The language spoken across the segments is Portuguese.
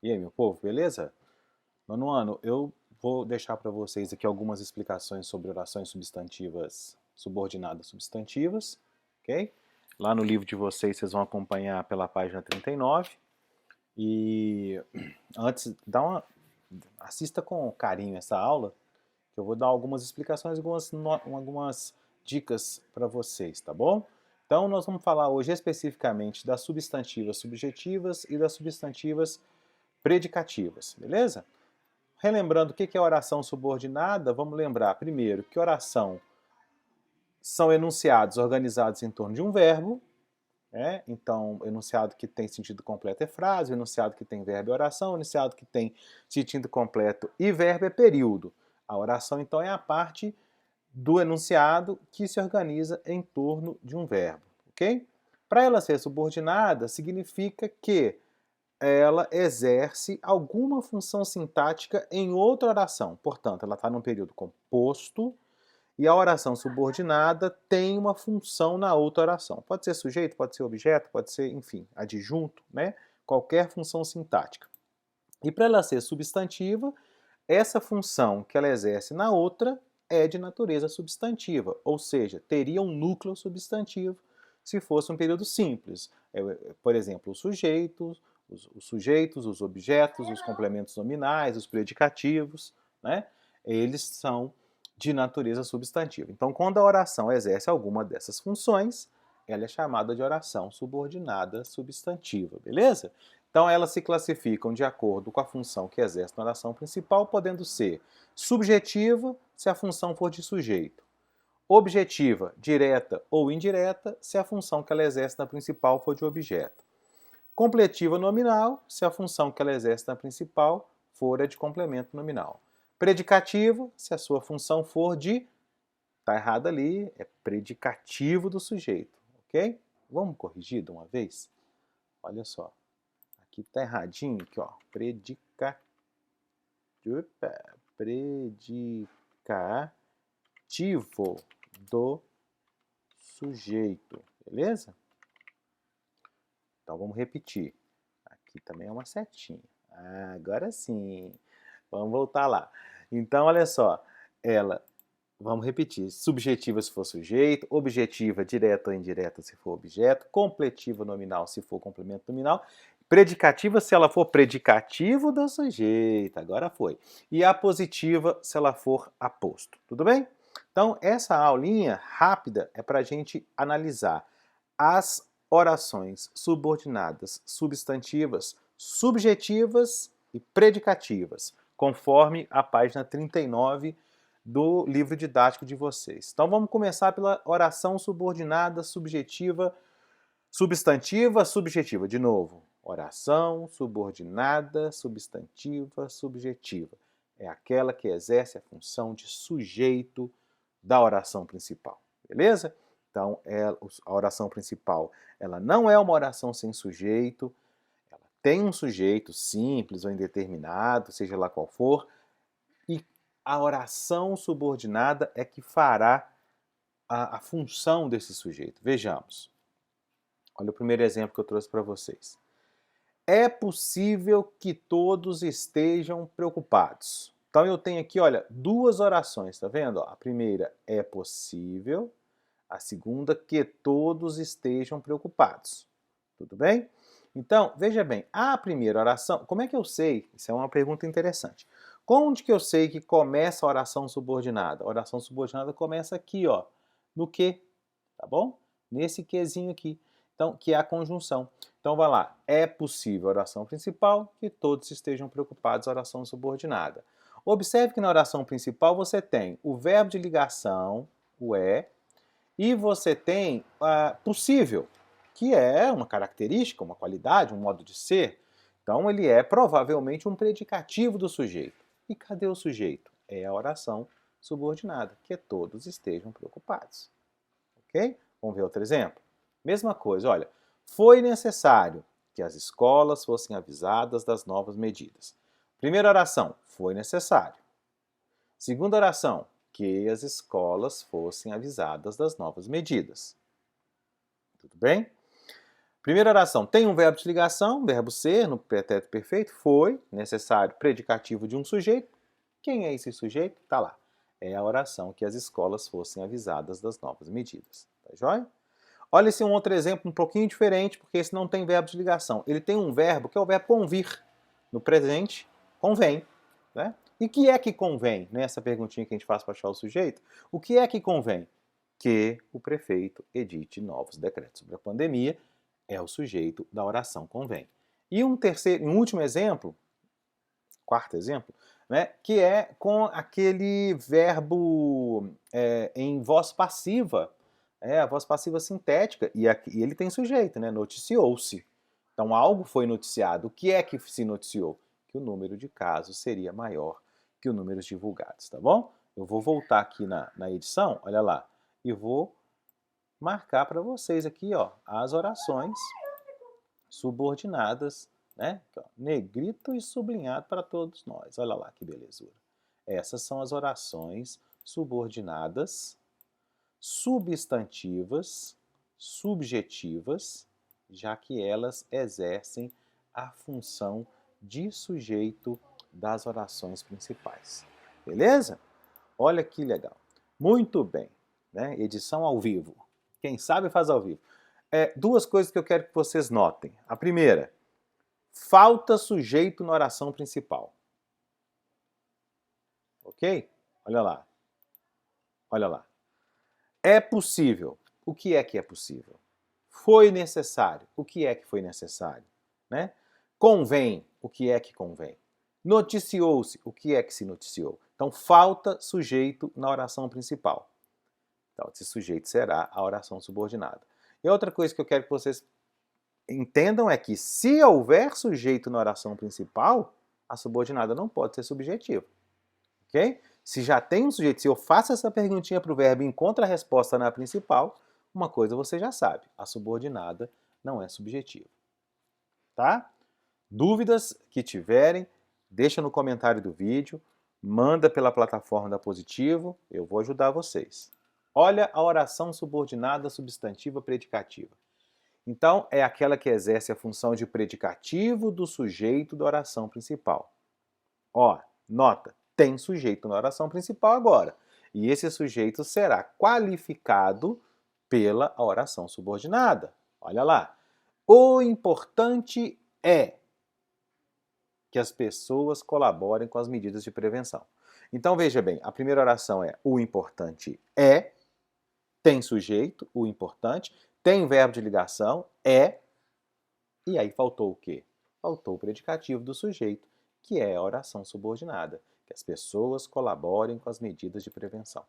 E aí, meu povo, beleza? Nono ano, eu vou deixar para vocês aqui algumas explicações sobre orações substantivas subordinadas substantivas, ok? Lá no livro de vocês, vocês vão acompanhar pela página 39. E antes, assista com carinho essa aula, que eu vou dar algumas explicações, algumas dicas para vocês, tá bom? Então, nós vamos falar hoje especificamente das substantivas subjetivas e das substantivas predicativas, beleza? Relembrando o que é oração subordinada, vamos lembrar primeiro que oração são enunciados organizados em torno de um verbo, né? Então, enunciado que tem sentido completo é frase, enunciado que tem verbo é oração, enunciado que tem sentido completo e verbo é período. A oração, então, é a parte do enunciado que se organiza em torno de um verbo, ok? Para ela ser subordinada, significa que ela exerce alguma função sintática em outra oração. Portanto, ela está num período composto e a oração subordinada tem uma função na outra oração. Pode ser sujeito, pode ser objeto, pode ser, enfim, adjunto, né? Qualquer função sintática. E para ela ser substantiva, essa função que ela exerce na outra é de natureza substantiva, ou seja, teria um núcleo substantivo se fosse um período simples. Por exemplo, os sujeitos, os objetos, os complementos nominais, os predicativos, né? Eles são de natureza substantiva. Então, quando a oração exerce alguma dessas funções, ela é chamada de oração subordinada substantiva, beleza? Então, elas se classificam de acordo com a função que exerce na oração principal, podendo ser subjetiva, se a função for de sujeito, objetiva, direta ou indireta, se a função que ela exerce na principal for de objeto, completiva nominal, se a função que ela exerce na principal for a de complemento nominal, predicativo, se a sua função for de, tá errado ali, é predicativo do sujeito, ok? Vamos corrigir de uma vez? Olha só. Aqui tá erradinho, aqui, ó. Predicativo do sujeito, beleza? Então vamos repetir. Aqui também é uma setinha. Ah, agora sim. Vamos voltar lá. Então, olha só. Vamos repetir. Subjetiva se for sujeito, objetiva, direta ou indireta se for objeto, completiva nominal se for complemento nominal, predicativa se ela for predicativo do sujeito, agora foi. E apositiva se ela for aposto, tudo bem? Então, essa aulinha rápida é para a gente analisar as orações subordinadas substantivas, subjetivas e predicativas, conforme a página 39 do livro didático de vocês. Então vamos começar pela oração subordinada subjetiva, substantiva, subjetiva. De novo, oração subordinada substantiva, subjetiva. É aquela que exerce a função de sujeito da oração principal, beleza? Então, a oração principal, ela não é uma oração sem sujeito, ela tem um sujeito simples ou indeterminado, seja lá qual for, e a oração subordinada é que fará a função desse sujeito. Vejamos. Olha o primeiro exemplo que eu trouxe para vocês. É possível que todos estejam preocupados. Então eu tenho aqui, olha, duas orações, tá vendo? A primeira é possível, a segunda que todos estejam preocupados. Tudo bem? Então, veja bem, a primeira oração, como é que eu sei? Isso é uma pergunta interessante. Onde que eu sei que começa a oração subordinada? A oração subordinada começa aqui, ó, no que, tá bom? Nesse quezinho aqui. Então, que é a conjunção. Então, vai lá. É possível a oração principal que todos estejam preocupados, a oração subordinada. Observe que na oração principal você tem o verbo de ligação, o é, e você tem possível, que é uma característica, uma qualidade, um modo de ser. Então, ele é provavelmente um predicativo do sujeito. E cadê o sujeito? É a oração subordinada, que todos estejam preocupados. Ok? Vamos ver outro exemplo? Mesma coisa, olha. Foi necessário que as escolas fossem avisadas das novas medidas. Primeira oração, foi necessário. Segunda oração, que as escolas fossem avisadas das novas medidas. Tudo bem? Primeira oração, tem um verbo de ligação, verbo ser, no pretérito perfeito, foi necessário predicativo de um sujeito. Quem é esse sujeito? Tá lá. É a oração que as escolas fossem avisadas das novas medidas. Tá joia? Olha esse um outro exemplo um pouquinho diferente, porque esse não tem verbo de ligação. Ele tem um verbo que é o verbo convir. No presente, convém. Né? E o que é que convém? Nessa perguntinha que a gente faz para achar o sujeito, o que é que convém? Que o prefeito edite novos decretos sobre a pandemia, é o sujeito da oração convém. E um último exemplo, quarto exemplo, né, que é com aquele verbo em voz passiva, a voz passiva sintética, e ele tem sujeito, né, noticiou-se. Então algo foi noticiado. O que é que se noticiou? Que o número de casos seria maior que o número divulgados, tá bom? Eu vou voltar aqui na edição, olha lá, e vou marcar para vocês aqui, ó, as orações subordinadas, né? Aqui, ó, negrito e sublinhado para todos nós. Olha lá que belezura. Essas são as orações subordinadas, substantivas, subjetivas, já que elas exercem a função de sujeito das orações principais. Beleza? Olha que legal. Muito bem. Né? Edição ao vivo. Quem sabe faz ao vivo. Duas coisas que eu quero que vocês notem. A primeira, falta sujeito na oração principal. Ok? Olha lá. Olha lá. É possível. O que é possível? Foi necessário. O que é que foi necessário? Né? Convém. O que é que convém? Noticiou-se. O que é que se noticiou? Então, falta sujeito na oração principal. Então, esse sujeito será a oração subordinada. E outra coisa que eu quero que vocês entendam é que se houver sujeito na oração principal, a subordinada não pode ser subjetiva. Ok? Se já tem um sujeito, se eu faço essa perguntinha para o verbo e encontro a resposta na principal, uma coisa você já sabe, a subordinada não é subjetiva. Tá? Dúvidas que tiverem, deixa no comentário do vídeo, manda pela plataforma da Positivo, eu vou ajudar vocês. Olha a oração subordinada substantiva predicativa. Então, é aquela que exerce a função de predicativo do sujeito da oração principal. Ó, nota, tem sujeito na oração principal agora. E esse sujeito será qualificado pela oração subordinada. Olha lá. O importante é que as pessoas colaborem com as medidas de prevenção. Então, veja bem, a primeira oração é o importante é, tem sujeito, o importante, tem verbo de ligação, é, e aí faltou o quê? Faltou o predicativo do sujeito, que é a oração subordinada, que as pessoas colaborem com as medidas de prevenção.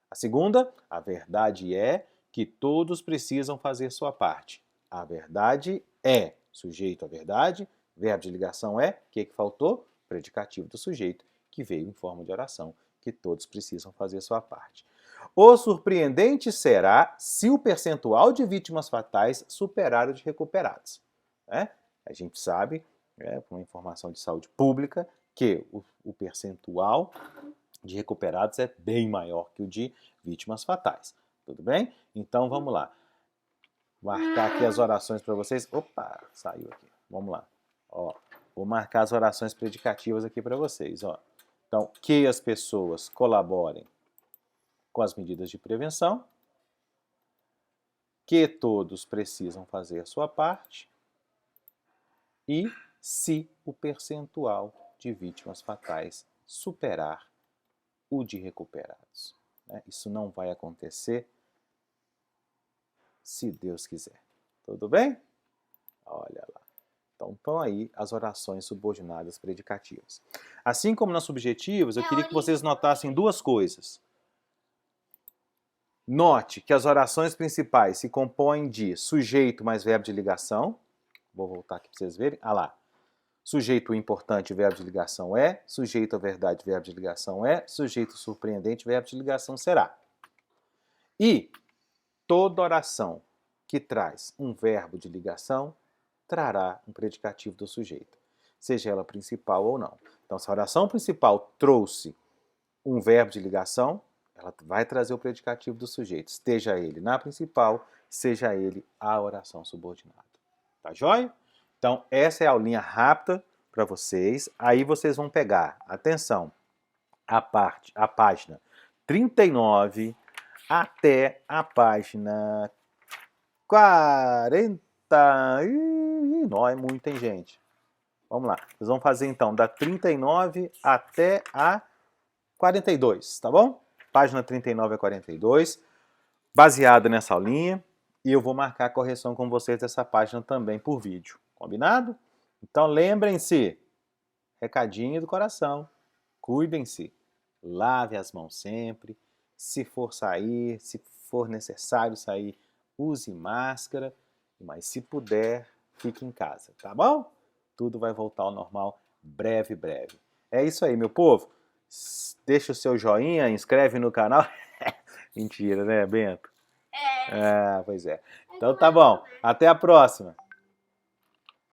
A segunda, a verdade é que todos precisam fazer sua parte. A verdade é, sujeito à verdade, verbo de ligação é, o que faltou? Predicativo do sujeito, que veio em forma de oração, que todos precisam fazer sua parte. O surpreendente será se o percentual de vítimas fatais superar o de recuperados. Né? A gente sabe, com uma informação de saúde pública, que o percentual de recuperados é bem maior que o de vítimas fatais. Tudo bem? Então vamos lá. Marcar aqui as orações para vocês. Opa, saiu aqui. Vamos lá. Ó, vou marcar as orações predicativas aqui para vocês. Ó. Então, que as pessoas colaborem com as medidas de prevenção, que todos precisam fazer a sua parte e se o percentual de vítimas fatais superar o de recuperados. Isso não vai acontecer se Deus quiser. Tudo bem? Olha lá. Então estão aí as orações subordinadas predicativas. Assim como nas subjetivas, eu queria que vocês notassem duas coisas. Note que as orações principais se compõem de sujeito mais verbo de ligação. Vou voltar aqui para vocês verem. Ah lá. Sujeito importante, verbo de ligação é. Sujeito à verdade, verbo de ligação é. Sujeito surpreendente, verbo de ligação será. E toda oração que traz um verbo de ligação trará um predicativo do sujeito, seja ela principal ou não. Então, se a oração principal trouxe um verbo de ligação, ela vai trazer o predicativo do sujeito, esteja ele na principal, seja ele a oração subordinada. Tá joia? Então, essa é a aulinha rápida para vocês. Aí vocês vão pegar, atenção, a página 39 até a página 40. Ih, não é muito, hein, gente? Vamos lá. Vocês vão fazer, então, da 39 até a 42, tá bom? Página 39 a 42, baseada nessa aulinha. E eu vou marcar a correção com vocês dessa página também por vídeo. Combinado? Então, lembrem-se, recadinho do coração. Cuidem-se. Lave as mãos sempre. Se for sair, se for necessário sair, use máscara. Mas se puder, fique em casa, tá bom? Tudo vai voltar ao normal breve, breve. É isso aí, meu povo. Deixa o seu joinha, inscreve no canal. Mentira, né, Bento? Pois é. Então tá bom. Até a próxima.